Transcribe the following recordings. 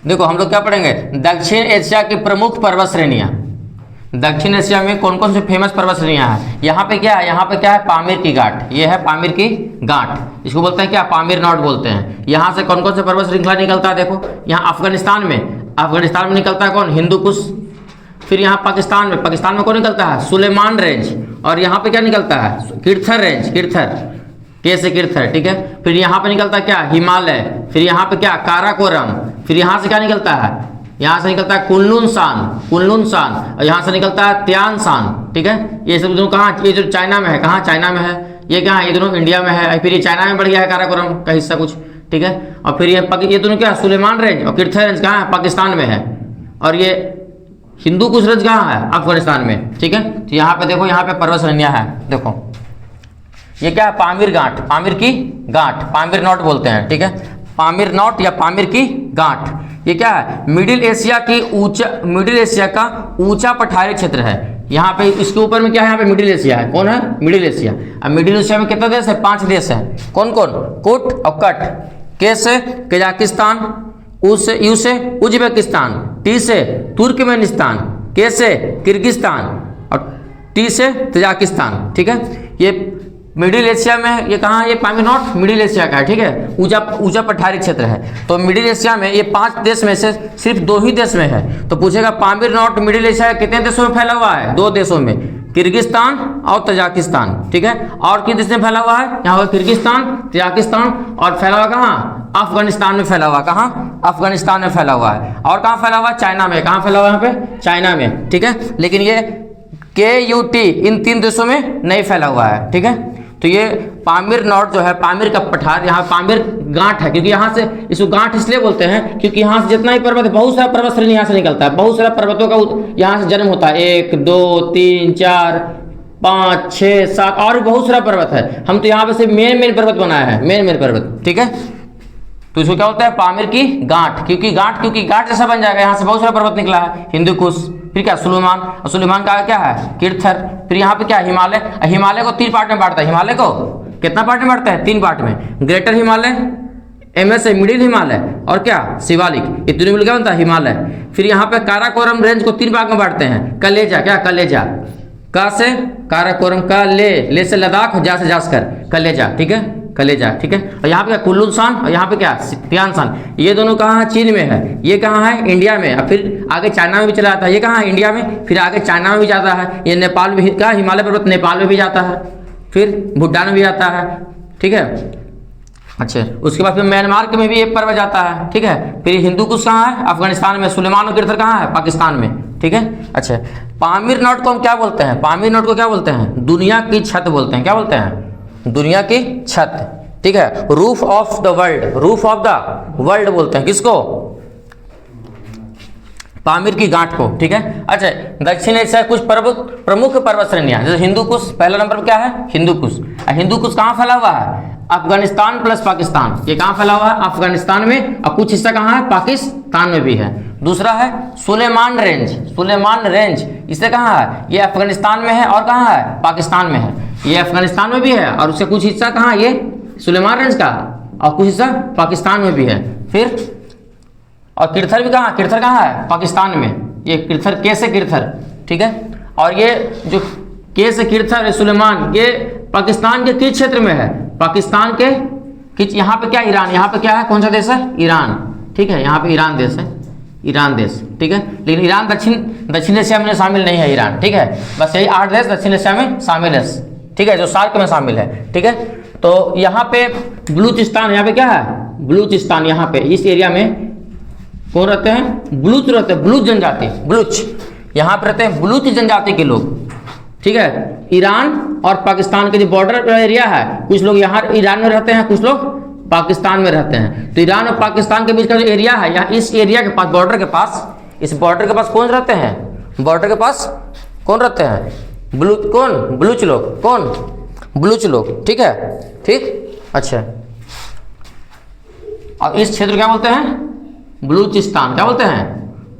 देखो हम लोग क्या पढ़ेंगे, दक्षिण एशिया की प्रमुख पर्वत श्रेणियां। दक्षिण एशिया में कौन कौन से फेमस पर्वत श्रेणियां हैं। यहाँ पे क्या है, यहाँ पे क्या है, पामीर की घाट, ये है पामीर की घाट, इसको बोलते हैं क्या, पामीर नॉट बोलते हैं। यहाँ से कौन कौन से पर्वत श्रृंखला निकलता है, देखो यहाँ अफगानिस्तान में निकलता है कौन, हिंदू कुश। फिर यहाँ पाकिस्तान में कौन निकलता है, सुलेमान रेंज। और यहाँ पे क्या निकलता है, किर्थर रेंज, किर्थर, ठीक है। फिर यहाँ पे निकलता है क्या, हिमालय। फिर यहाँ पे क्या, काराकोरम। फिर यहाँ से क्या निकलता है, यहाँ से निकलता है कुनलुन सान, और यहाँ से निकलता है त्यान सान, ठीक है। ये सब दोनों कहाँ, ये जो चाइना में है, कहाँ चाइना में है, ये कहाँ, ये दोनों इंडिया में है। फिर ये चाइना में बढ़ गया है काराकोरम का हिस्सा कुछ, ठीक है। और फिर ये दोनों क्या, सुलेमान रेंज और किर्थर रेंज कहाँ है, पाकिस्तान में है। और ये हिंदू कुश रेंज कहाँ है, अफगानिस्तान में, ठीक है। तो यहाँ पे देखो, यहाँ पे पर्वत श्रेणियाँ हैं, देखो ये क्या है, पामीर की घाट, पामीर नॉट बोलते हैं, ठीक है। पामीर नॉट या पामीर की घाट, ये क्या है, मिडिल एशिया का ऊंचा पठारी क्षेत्र है। यहाँ पे इसके ऊपर में क्या है, यहाँ पे मिडिल एशिया है, कौन है, मिडिल एशिया। अब मिडिल एशिया में कितना देश है, 5 देश है, कौन कौन, कुट और कट, के से कजाकिस्तान, यू से उज्बेकिस्तान, टी से तुर्कमेनिस्तान, के से किर्गिस्तान और टी से तजाकिस्तान, ठीक है। ये मिडिल एशिया में, ये कहाँ है, ये पामीर नॉट मिडिल एशिया का है, ठीक है, ऊंचा पठारी क्षेत्र है। तो मिडिल एशिया में ये 5 देश में से सिर्फ 2 ही देश में है। तो पूछेगा पामीर नॉट मिडिल एशिया कितने देशों में फैला हुआ है, 2 देशों में, किर्गिस्तान और तजाकिस्तान, ठीक है। और किस देश में फैला हुआ है, यहाँ पर किर्गिस्तान, तजाकिस्तान, और फैला हुआ कहाँ, अफगानिस्तान में फैला हुआ, कहाँ, अफगानिस्तान में फैला हुआ है। और कहाँ फैला हुआ है, चाइना में, कहाँ फैला हुआ है, यहाँ पे चाइना में, ठीक है। लेकिन ये KUT इन 3 देशों में नहीं फैला हुआ है, ठीक है। तो ये पामीर नॉट जो है, पामीर का पठार, यहाँ पामीर गांठ है, क्योंकि यहाँ से इसको गांठ इसलिए बोलते हैं क्योंकि यहाँ से जितना ही पर्वत है, बहुत सारा पर्वत श्रेणी यहाँ से निकलता है, बहुत सारा पर्वतों का यहाँ से जन्म होता है, 1 2 3 4 5 6 7 और बहुत सारा पर्वत है। हम तो यहाँ पे सिर्फ मेन पर्वत बनाया है, मेन पर्वत, ठीक है। तो इसको क्या होता है, पामीर की गांठ, क्योंकि गांठ जैसा बन जाएगा, यहाँ से बहुत सारा पर्वत निकला है, हिंदू कुश। फिर क्या, सुलेमान का क्या है, किर्थर। फिर यहाँ पे क्या, हिमालय को 3 पार्ट में बांटता है, हिमालय को कितना पार्ट में बांटता है, 3 पार्ट में, greater Himalaya, MS middle Himalaya और क्या, शिवालिक, ये तीनों मिल गया बनता है हिमालय। फिर यहाँ पे काराकोरम रेंज को 3 भाग में बांटते हैं, कलेजा, क्या, कलेजा, का से काराकोरम का, ले से लद्दाख, जा से जास्कर, कलेजा, ठीक है, कलेजा, ठीक है। और यहाँ पे क्या, कुल्लू शान, और यहाँ पे क्या, त्यान शान। ये दोनों कहाँ है, चीन में है, ये कहाँ है, इंडिया में। और फिर आगे चाइना में भी चला जाता है, ये कहाँ है, इंडिया में। फिर आगे चाइना में भी जाता है, ये नेपाल में क्या, हिमालय पर्वत नेपाल में भी जाता है, फिर भूटान में भी जाता है, ठीक है। अच्छा, उसके बाद फिर म्यांमार के में भी एक पर्वत जाता है, ठीक है। फिर हिंदू कुश कहाँ है, अफगानिस्तान में। सुलेमान और किर्थर कहाँ है, पाकिस्तान में, ठीक है। अच्छा, पामीर नॉट को हम क्या बोलते हैं, पामीर नॉट को क्या बोलते हैं, दुनिया की छत बोलते हैं, क्या बोलते हैं, दुनिया की छत, ठीक है। रूफ ऑफ द वर्ल्ड बोलते हैं किसको, पामीर की गांठ को, ठीक है। अच्छा, दक्षिण एशिया कुछ प्रमुख पर्वत श्रेणियां, जैसे हिंदू कुश, पहला नंबर पर क्या है, हिंदू कुश कहाँ फैला हुआ है, अफगानिस्तान प्लस पाकिस्तान, ये कहाँ फैला हुआ है, अफगानिस्तान में, और कुछ हिस्सा कहाँ है, पाकिस्तान में भी है। दूसरा है सुलेमान रेंज, इससे कहाँ है, ये अफगानिस्तान में है और कहाँ है, पाकिस्तान में है। ये अफगानिस्तान में भी है और उसका कुछ हिस्सा कहाँ, ये सुलेमान रेंज का, और कुछ हिस्सा पाकिस्तान में भी है। फिर और किर्थर भी कहाँ, किर्थर कहाँ है, पाकिस्तान में, ये किर्थर, के से किर्थर, ठीक है। और ये जो के से किर्थर, सुलेमान, ये पाकिस्तान के किस क्षेत्र में है, पाकिस्तान के किस, यहाँ पे क्या, ईरान, यहाँ पे क्या है, कौन सा देश है, ईरान, ठीक है। यहाँ पे ईरान देश है, ईरान देश, ठीक है। लेकिन ईरान दक्षिण एशिया में शामिल नहीं है, ईरान, ठीक है। बस यही 8 देश दक्षिण एशिया में शामिल है, ठीक है, जो सार्क में शामिल है, ठीक है। तो यहाँ पे बलूचिस्तान, यहाँ पे क्या है, बलूचिस्तान, यहाँ पे इस एरिया में कौन रहते हैं, बलूच रहते हैं, बलूच जनजाति, बलूच, यहाँ पे रहते हैं बलूच जनजाति के लोग, ठीक है। ईरान और पाकिस्तान के जो बॉर्डर एरिया है, कुछ लोग यहाँ ईरान में रहते हैं, कुछ लोग पाकिस्तान में रहते हैं। तो ईरान और पाकिस्तान के बीच का जो एरिया है, यहाँ इस एरिया के पास, बॉर्डर के पास, इस बॉर्डर के पास कौन रहते हैं, बॉर्डर के पास कौन रहते हैं, बलूच लोग, ठीक है, ठीक। अच्छा, और इस क्षेत्र क्या बोलते हैं, बलूचिस्तान, क्या बोलते हैं,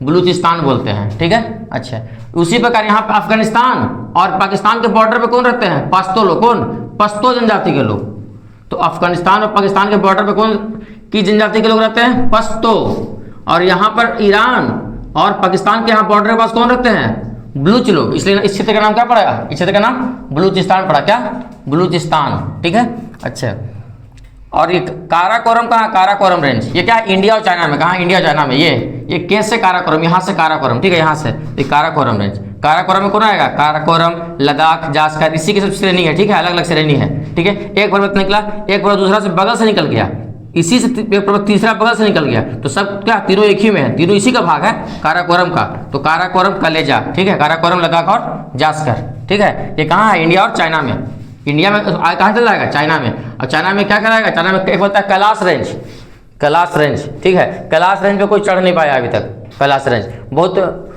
बलूचिस्तान बोलते हैं, ठीक है। अच्छा, उसी प्रकार यहाँ पे अफगानिस्तान और पाकिस्तान के बॉर्डर पे कौन रहते हैं, पश्तो लोग, कौन, पश्तो जनजाति के लोग। तो अफगानिस्तान और पाकिस्तान के बॉर्डर पे कौन की जनजाति के लोग रहते हैं, पश्तो। और यहाँ पर ईरान और पाकिस्तान के यहाँ बॉर्डर के पास कौन रहते हैं? बलूच लोग, इसलिए इस क्षेत्र का नाम क्या पड़ेगा? इस क्षेत्र का नाम बलूचिस्तान पड़ा। क्या? बलूचिस्तान। ठीक है, अच्छा। और ये काराकोरम कहाँ? काराकोरम रेंज, ये क्या है? इंडिया और चाइना में। कहाँ? इंडिया और चाइना में। ये केस से काराकोरम, यहाँ से काराकोरम, ठीक है, यहाँ से ये काराकोरम रेंज। काराकोरम में कौन आएगा? काराकोरम, लद्दाख, जास्कर, इसी की सब श्रेणी है, ठीक है, अलग अलग श्रेणी है, ठीक है। एक पर्वत निकला, एक पर्वत दूसरा से बगल से निकल गया, इसी से एक पर्वत तीसरा बगल से निकल गया, तो सब क्या तीनों एक ही में है, तीनों इसी का भाग है काराकोरम का। तो काराकोरम, कलेजा, ठीक है, काराकोरम, लद्दाख और जास्कर, ठीक है। ये कहाँ है? इंडिया और चाइना में। इंडिया में कहाँ चला जाएगा? चाइना में। और चाइना में क्या कराएगा? चाइना में एक बोलता है कैलाश रेंज, कैलाश रेंज, ठीक है। कैलाश रेंज पे कोई चढ़ नहीं पाया अभी तक। कैलाश रेंज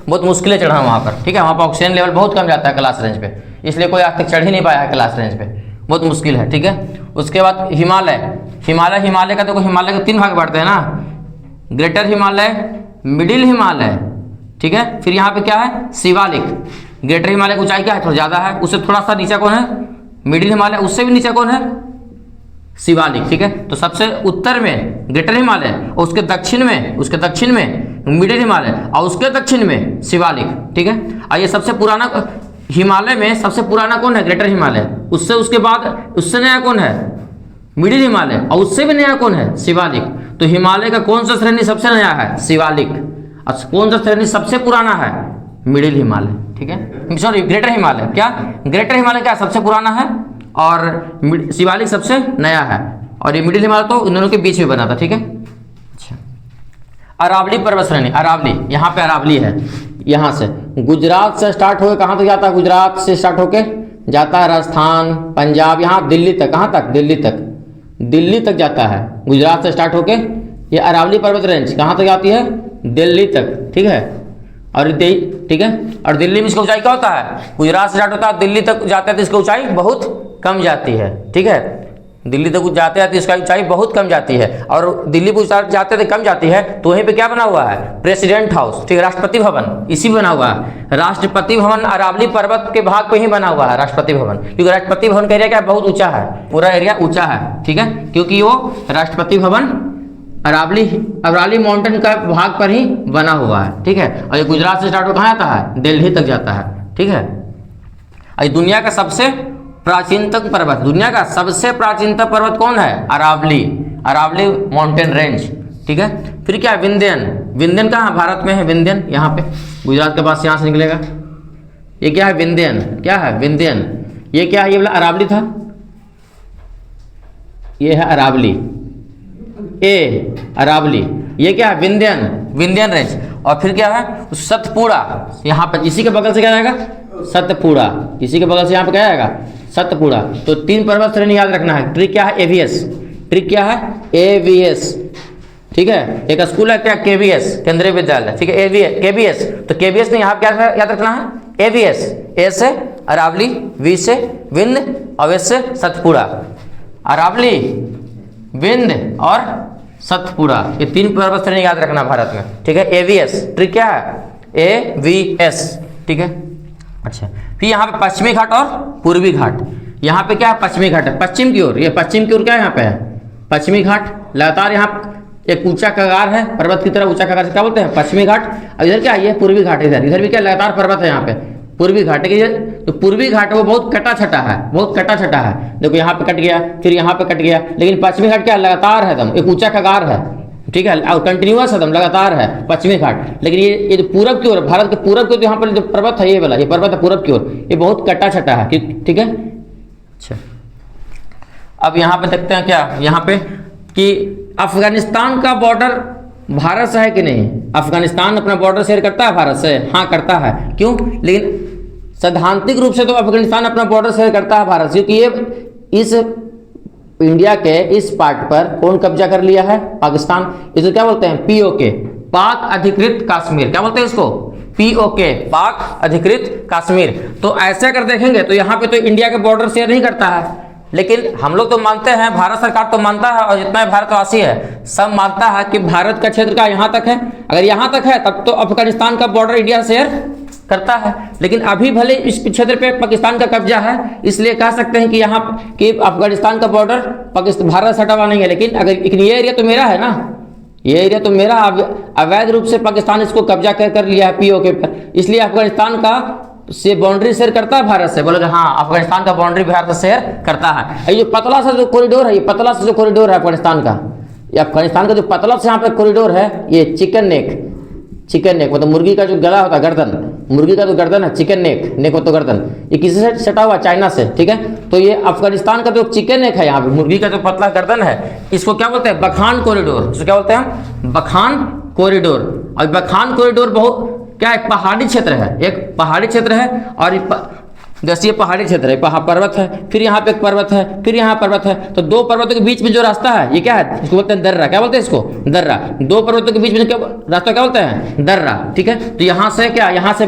बहुत मुश्किलें चढ़ा वहाँ पर, ठीक है। वहाँ पर ऑक्सीजन लेवल बहुत कम जाता है कैलाश रेंज पे, इसलिए कोई आज तक चढ़ ही नहीं पाया है कैलाश रेंज पे, बहुत मुश्किल है, ठीक है। उसके बाद हिमालय, हिमालय का देखो, हिमालय के 3 भाग बढ़ते हैं ना, ग्रेटर हिमालय, मिडिल हिमालय, ठीक है। फिर यहाँ पे क्या है? शिवालिक। ग्रेटर हिमालय की ऊंचाई क्या है? थोड़ा ज़्यादा है, उससे थोड़ा सा नीचे कौन है? मिडिल हिमालय, उससे भी नीचे कौन है? शिवालिक, ठीक है। तो सबसे उत्तर में ग्रेटर हिमालय, और उसके दक्षिण में मिडिल हिमालय, और उसके दक्षिण में शिवालिक, ठीक है। और ये सबसे पुराना हिमालय में सबसे पुराना कौन है? ग्रेटर हिमालय। उससे उसके बाद उससे नया कौन है? मिडिल हिमालय, और उससे भी नया कौन है? शिवालिक। तो हिमालय का कौन सा श्रेणी सबसे नया है? शिवालिक। और कौन सा श्रेणी सबसे पुराना है? मिडिल हिमालय, ठीक है, सॉरी ग्रेटर हिमालय। क्या? ग्रेटर हिमालय क्या सबसे पुराना है, और शिवालिक सबसे नया है, और ये मिडिल हिमालय तो इन दोनों के बीच में बना था, ठीक है। अच्छा, अरावली पर्वत श्रेणी, अरावली, यहाँ पे अरावली है, यहाँ से गुजरात से स्टार्ट होकर कहाँ तक जाता है? गुजरात से स्टार्ट होके जाता है राजस्थान, पंजाब, यहाँ दिल्ली तक। कहाँ तक? दिल्ली तक जाता है। गुजरात से स्टार्ट होके ये अरावली पर्वत रेंज कहाँ तक जाती है? दिल्ली तक, ठीक है। और ठीक है, और दिल्ली में इसका ऊंचाई क्या होता है? गुजरात से स्टार्ट होता है, दिल्ली तक जाता है तो इसकी ऊंचाई बहुत कम जाती है, ठीक है। दिल्ली तक जाते हैं तो इसका ऊंचाई बहुत कम जाती है, और दिल्ली पर जाते तो कम जाती है, तो वहीं पे क्या बना हुआ है? प्रेसिडेंट हाउस, ठीक है, राष्ट्रपति भवन, इसी बना हुआ है। राष्ट्रपति भवन अरावली पर्वत के भाग पे ही बना हुआ है, राष्ट्रपति भवन, क्योंकि राष्ट्रपति भवन का एरिया क्या? बहुत ऊंचा है, पूरा एरिया ऊंचा है, ठीक है, क्योंकि वो राष्ट्रपति भवन अरावली माउंटेन का भाग पर ही बना हुआ है, ठीक है। और ये गुजरात से स्टार्ट हो कहाँ जाता है? दिल्ली तक जाता है, ठीक है। और दुनिया का सबसे प्राचीनतम पर्वत, दुनिया का सबसे प्राचीनतम पर्वत कौन है? अरावली माउंटेन रेंज, ठीक है। फिर क्या? विंध्यन कहाँ भारत में है? विंध्यन यहाँ पे गुजरात के पास, यहाँ से निकलेगा। ये क्या है? विंध्यन। क्या है? विंध्यन। ये क्या है? ये वाला अरावली था, ये है अरावली, अरावली। ये क्या है? विंध्यन रेंज। और फिर क्या है? सतपुड़ा, यहाँ पर इसी के बगल से क्या आएगा? सतपुड़ा, इसी के बगल से यहाँ पे क्या आएगा? सतपुड़ा। तो 3 पर्वत श्रेणी याद रखना है। ट्रिक क्या है? एवीएस। ट्रिक क्या है? एवीएस, ठीक है। एक स्कूल है क्या? केवीएस, केंद्रीय विद्यालय, ठीक है, केवीएस। तो केवीएस ने यहाँ क्या याद रखना है? एवीएस। ए से अरावली, वी से विंध्य, और एस से सतपुड़ा। अरावली, विंध्य और सतपुड़ा, ये 3 पर्वत श्रेणी याद रखना भारत में, ठीक है। एवीएस, ट्रिक क्या है? एवीएस, ठीक है। अच्छा, फिर यहाँ पे पश्चिमी घाट और पूर्वी घाट। यहाँ पे क्या है? पश्चिमी घाट है, पश्चिम की ओर। ये पश्चिम की ओर क्या यहाँ पे है? पश्चिमी घाट। लगातार यहाँ एक ऊंचा कगार है, पर्वत की तरह ऊंचा कगार से क्या बोलते हैं? पश्चिमी घाट। और इधर क्या है? ये पूर्वी घाट। इधर भी क्या लगातार पर्वत है, यहाँ पे पूर्वी घाट है। तो पूर्वी घाट वो बहुत कटा छटा है, बहुत कटा छटा है। देखो यहाँ पे कट गया, फिर यहाँ पे कट गया, लेकिन पश्चिमी घाट क्या? लगातार है, एकदम एक ऊंचा कगार है, ठीक है, और कंटिन्यूअस एकदम लगातार है पश्चिमी घाट। लेकिन ये जो पूरब की ओर, भारत के पूरब की ओर यहाँ पर जो पर्वत है, ये वाला ये पर्वत है पूरब की ओर, ये बहुत कटा छटा है, ठीक है। अच्छा, अब यहाँ पे देखते हैं क्या यहाँ पे कि अफगानिस्तान का बॉर्डर भारत से है कि नहीं? अफगानिस्तान अपना बॉर्डर शेयर करता है भारत से? हाँ, करता है। क्यों? लेकिन सैद्धांतिक रूप से तो अफगानिस्तान अपना बॉर्डर शेयर करता है भारत से, क्योंकि ये इस इंडिया के इस पार्ट पर कौन कब्जा कर लिया है? पाकिस्तान। इसे क्या बोलते हैं? पीओके, पाक अधिकृत कश्मीर। क्या बोलते हैं इसको? पीओके, पाक अधिकृत कश्मीर। तो ऐसे अगर देखेंगे तो यहाँ पे तो इंडिया के बॉर्डर शेयर नहीं करता है, लेकिन हम लोग तो मानते हैं, भारत सरकार तो मानता है, और जितना भारतवासी है सब मानता है कि भारत का क्षेत्र का यहाँ तक है। अगर यहाँ तक है तब तो अफगानिस्तान का बॉर्डर इंडिया शेयर करता है। लेकिन अभी भले इस क्षेत्र पे पाकिस्तान का कब्जा है, इसलिए कह सकते हैं कि यहाँ कि अफगानिस्तान का बॉर्डर पाकिस्तान भारत से हटा हुआ नहीं है, लेकिन अगर ये एरिया तो मेरा है ना, ये एरिया तो मेरा, अवैध रूप से पाकिस्तान इसको कब्जा कर लिया है पीओके पर, इसलिए अफगानिस्तान का से बाउंड्री शेयर करता है भारत से। बोलोगे हाँ, अफगानिस्तान का बाउंड्री भारत से शेयर करता है। ये पतला सा जो कॉरिडोर है, ये पतला सा जो कॉरिडोर है अफगानिस्तान का, ये अफगानिस्तान का जो पतला से यहाँ पे कॉरिडोर है, ये चिकन नेक मतलब मुर्गी का जो गला होता है, गर्दन, मुर्गी का जो गर्दन है, चिकन नेक तो गर्दन, ये किसी से सटा हुआ? चाइना से, ठीक है। तो ये अफगानिस्तान का जो चिकन नेक है, यहाँ पे मुर्गी का जो पतला गर्दन है, इसको क्या बोलते हैं? बखान कॉरिडोर। इसको क्या बोलते हैं? बखान कॉरिडोर। और बखान कॉरिडोर बहुत क्या, एक पहाड़ी क्षेत्र है, एक पहाड़ी क्षेत्र है। और जैसे ये पहाड़ी क्षेत्र है, पर्वत है, फिर यहाँ पे एक पर्वत है, फिर यहाँ पर्वत है, तो दो पर्वतों के बीच में जो रास्ता है, ये क्या है? इसको बोलते हैं दर्रा। क्या बोलते हैं इसको? दर्रा। दो पर्वतों के बीच में क्या रास्ता क्या बोलते हैं? दर्रा, ठीक है। तो यहाँ से क्या, यहाँ से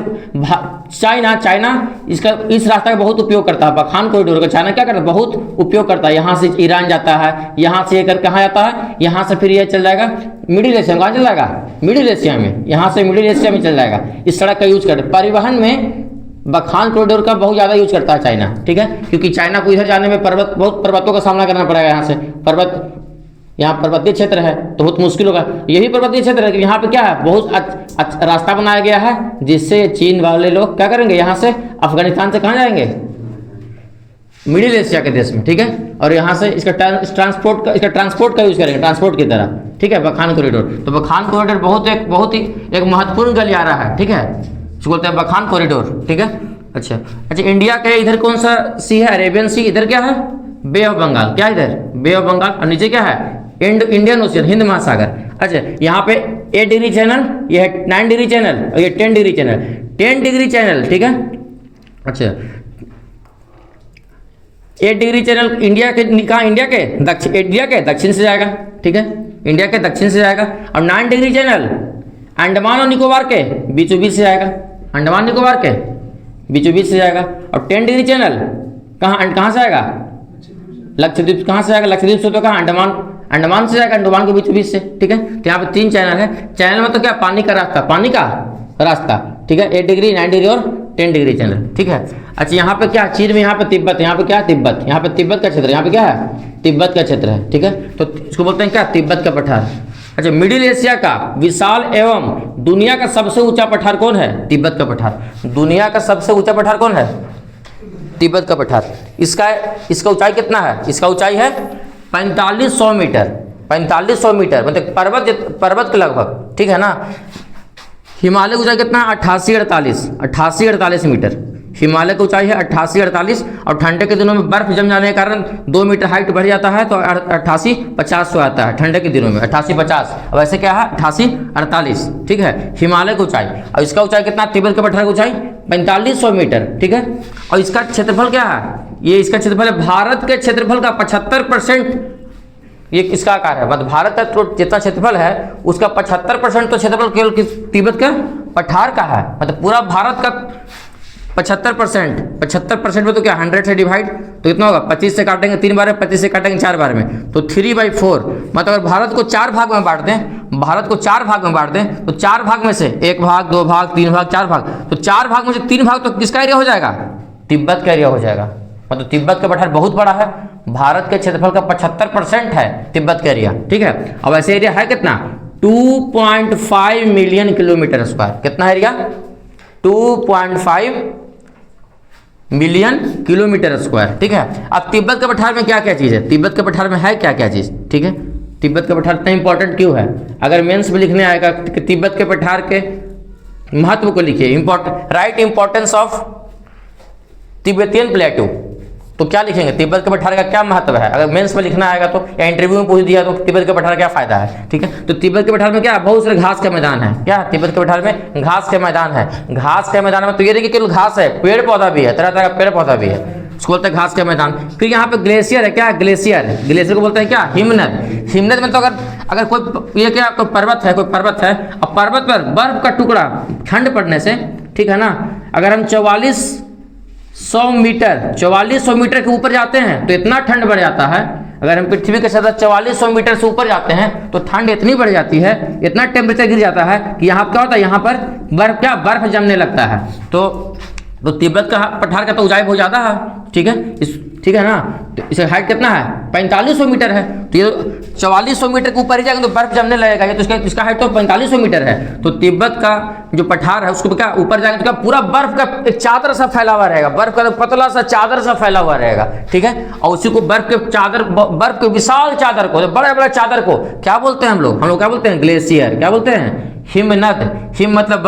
चाइना इसका इस रास्ता का बहुत उपयोग करता है, बखान कॉरिडोर का चाइना क्या करता है? बहुत उपयोग करता है। यहाँ से ईरान जाता है, यहाँ से कर कहाँ जाता है? यहाँ से फिर ये चल जाएगा मिडिल एशिया में। कहाँ चल जाएगा? मिडिल एशिया में। यहाँ से मिडिल एशिया में चल जाएगा। इस सड़क का यूज करते, परिवहन में बखान कॉरिडोर का बहुत ज़्यादा यूज करता है चाइना, ठीक है। क्योंकि चाइना को इधर जाने में बहुत पर्वतों का सामना करना पड़ेगा। यहाँ से यहाँ पर्वतीय क्षेत्र है तो बहुत मुश्किल होगा। यही पर्वतीय क्षेत्र है कि यहाँ पे क्या है? बहुत रास्ता बनाया गया है, जिससे चीन वाले लोग क्या करेंगे? यहाँ से अफगानिस्तान से कहाँ जाएंगे? मिडिल एशिया के देश में, ठीक है। और यहाँ से इसका ट्रांसपोर्ट का यूज करेंगे, ट्रांसपोर्ट की तरह, ठीक है। बखान कॉरिडोर, तो बखान कॉरिडोर बहुत ही एक महत्वपूर्ण गलियारा है, ठीक है। इसको बोलते हैं बखान कॉरिडोर, ठीक है। अच्छा, इंडिया के इधर कौन सा सी है? अरेबियन सी। इधर क्या है? बे ऑफ बंगाल। क्या इधर? बे ऑफ बंगाल। और नीचे क्या है? इंडियन ओशियन, हिंद महासागर। अच्छा, यहाँ पे 8 डिग्री चैनल, ये है 9 डिग्री चैनल, और ये 10 डिग्री चैनल, 10 डिग्री चैनल, ठीक है। अच्छा, 8 डिग्री चैनल इंडिया के कहाँ? इंडिया के दक्षिण से जाएगा, ठीक है। इंडिया के दक्षिण से जाएगा। और 9 डिग्री चैनल अंडमान और निकोबार के बीचों बीच से जाएगा, अंडमान निकोबार के बीचों बीच से जाएगा। और 10 डिग्री चैनल कहाँ से आएगा? लक्षद्वीप। कहाँ से आएगा? लक्षद्वीप से तो कहाँ? अंडमान से जाएगा, अंडमान के बीचों बीच से, ठीक है। तो यहाँ पे 3 चैनल है। चैनल में तो क्या? पानी का रास्ता, ठीक है। 8 डिग्री, 9 डिग्री और 10 डिग्री चैनल, ठीक है। अच्छा, यहाँ पे क्या? चीन में यहाँ पे तिब्बत, यहाँ पे क्या? तिब्बत। यहाँ पे तिब्बत का क्षेत्र, यहाँ पे क्या है? तिब्बत का क्षेत्र है, ठीक है। तो इसको बोलते हैं क्या? तिब्बत का पठार। अच्छा, मिडिल एशिया का विशाल एवं दुनिया का सबसे ऊंचा पठार कौन है? तिब्बत का पठार। दुनिया का सबसे ऊंचा पठार कौन है? तिब्बत का पठार। इसका ऊंचाई कितना है? इसका ऊंचाई है 4500 मीटर, 4500 मीटर मतलब पर्वत के लगभग, ठीक है ना। हिमालय की ऊंचाई कितना? 88-48 मीटर। हिमालय की ऊंचाई है 88-48। और ठंडे के दिनों में बर्फ जम जाने के कारण 2 मीटर हाइट बढ़ जाता है, तो 88-50 हो आता है ठंडे के दिनों में, 88-50। अब ऐसे क्या है? 88-48, ठीक है। हिमालय की ऊंचाई। और इसका ऊंचाई कितना? तिब्बत के पठार की ऊंचाई 4500 मीटर, ठीक है। और इसका क्षेत्रफल क्या है? ये इसका क्षेत्रफल है भारत के क्षेत्रफल का 75%। ये किसका आकार है? मतलब भारत का जितना क्षेत्रफल है उसका 75% तो क्षेत्रफल केवल तिब्बत के पठार का है। मतलब पूरा भारत का 75% में तो क्या 100 से डिवाइड तो कितना होगा? 25 से काटेंगे 3 बार में, 25 से काटेंगे 4 बार में, तो 3/4। मतलब अगर भारत को 4 भाग में बांट दें, भारत को 4 भाग में बांट दें, तो 4 भाग में से 1 भाग, 2 भाग, 3 भाग, 4 भाग, तो 4 भाग में से 3 भाग तो किसका एरिया हो जाएगा? तिब्बत का एरिया हो जाएगा। मतलब तिब्बत का पठार बहुत बड़ा है। भारत के क्षेत्रफल का 75% है तिब्बत का एरिया, ठीक है। अब ऐसे एरिया है कितना? 2.5 मिलियन किलोमीटर स्क्वायर। कितना एरिया? 2.5 मिलियन किलोमीटर स्क्वायर, ठीक है। अब तिब्बत के पठार में क्या क्या चीज़ है? तिब्बत के पठार में है क्या क्या चीज़, ठीक है। तिब्बत का पठार इतना इंपॉर्टेंट क्यों है? अगर मेंस में लिखने आएगा कि तिब्बत के पठार के महत्व को लिखिए, राइट इंपॉर्टेंस ऑफ तिब्बतियन प्लेटू, तो क्या लिखेंगे? तिब्बत के पठार का क्या महत्व है? अगर मेंस में लिखना आएगा तो, या इंटरव्यू में पूछ दिया तो तिब्बत के पठार क्या फायदा है, ठीक है। तो तिब्बत के पठार में क्या? बहुत सारे घास का मैदान है। क्या है तिब्बत के पठार में? घास के मैदान है। घास के मैदान में तो ये देखिए केवल घास है, पेड़ पौधा भी है, तरह तरह का पेड़ पौधा भी है, उसको बोलते हैं घास के मैदान। फिर यहाँ पे ग्लेशियर है। क्या है? ग्लेशियर। ग्लेशियर को बोलते हैं क्या? हिमनद। हिमनद में तो अगर कोई ये क्या कोई पर्वत है, अब पर्वत पर बर्फ का टुकड़ा ठंड पड़ने से, ठीक है ना, अगर हम 4400 मीटर के ऊपर जाते हैं तो इतना ठंड बढ़ जाता है। अगर हम पृथ्वी के सतह 4400 मीटर से ऊपर जाते हैं तो ठंड इतनी बढ़ जाती है, इतना टेम्परेचर गिर जाता है कि यहाँ क्या होता है? यहाँ पर बर्फ जमने लगता है। तो तिब्बत का पठार का तो ऊंचाई बहुत ज़्यादा है, ठीक है। ठीक है ना। तो इसका हाइट कितना है 4500 मीटर है। तो ये 4400 मीटर के ऊपर ही जाएगा तो बर्फ जमने लगेगा। ये तो इसका हाइट तो 4500 मीटर है। तो तिब्बत का जो पठार है उसको क्या ऊपर जाएंगे तो क्या पूरा बर्फ का एक चादर सा फैला हुआ रहेगा, बर्फ का पतला सा चादर सा फैला हुआ रहेगा, ठीक है। और उसी को बर्फ के विशाल चादर को, बड़े बड़े चादर को क्या बोलते हैं हम लोग क्या बोलते हैं ग्लेशियर। क्या बोलते हैं हिमनद। हिम मतलब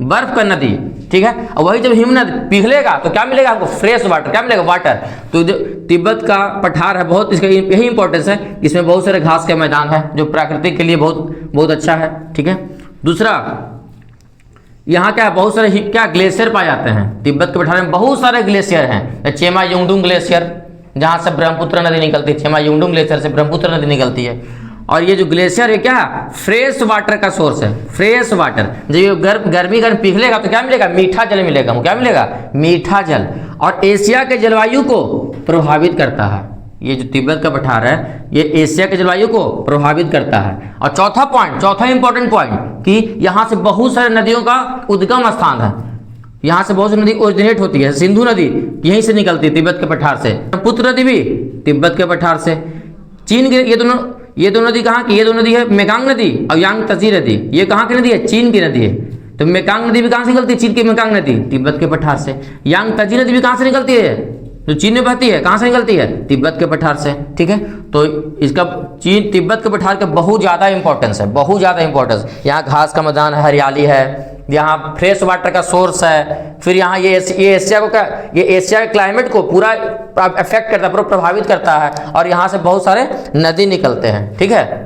बर्फ का नदी, ठीक है। और वही जब हिमनद पिघलेगा तो क्या मिलेगा हमको फ्रेश वाटर। क्या मिलेगा वाटर। तो जो तिब्बत का पठार है बहुत, इसका यही इंपॉर्टेंस है, इसमें बहुत सारे घास के मैदान है जो प्राकृतिक के लिए बहुत अच्छा है, ठीक है। दूसरा यहाँ क्या बहुत सारे क्या ग्लेशियर पाए जाते हैं तिब्बत के पठार में। बहुत सारे ग्लेशियर हैं। चेमा युंगडुंग ग्लेशियर जहाँ से ब्रह्मपुत्र नदी निकलती है, चेमा युंगडुंग ग्लेशियर से ब्रह्मपुत्र नदी निकलती है। और ये जो ग्लेशियर है क्या फ्रेश वाटर का सोर्स है, फ्रेश वाटर। जब ये गर्मी पिघलेगा तो क्या मिलेगा मीठा जल मिलेगा। क्या मिलेगा मीठा जल। और एशिया के जलवायु को प्रभावित करता है। ये जो तिब्बत का पठार है ये एशिया के जलवायु को प्रभावित करता है। और चौथा इंपॉर्टेंट पॉइंट कि यहाँ से बहुत सारे नदियों का उद्गम स्थान है। यहाँ से बहुत सी नदी ओरिजिनेट होती है। सिंधु नदी यहीं से निकलती है तिब्बत के पठार से। ब्रह्मपुत्र नदी भी तिब्बत के पठार से। चीन के ये दोनों नदी कहाँ की, ये दोनों नदी है मेकांग नदी और यांग तजी नदी। ये कहाँ की नदी है चीन की नदी है। तो मेकांग नदी भी कहाँ से निकलती है चीन की मेकांग नदी तिब्बत के पठार से। यांग तजी नदी भी कहाँ से निकलती है जो चीन में बहती है, कहाँ से निकलती है तिब्बत के पठार से, ठीक है। तो इसका चीन तिब्बत के पठार का बहुत ज़्यादा इंपॉर्टेंस है, बहुत ज़्यादा इंपॉर्टेंस। यहाँ घास का मैदान है, हरियाली है, यहाँ फ्रेश वाटर का सोर्स है। फिर यहाँ ये एशिया को ये एशिया के क्लाइमेट को पूरा अफेक्ट करता है, पूरा प्रभावित करता है। और यहाँ से बहुत सारे नदी निकलते हैं, ठीक है।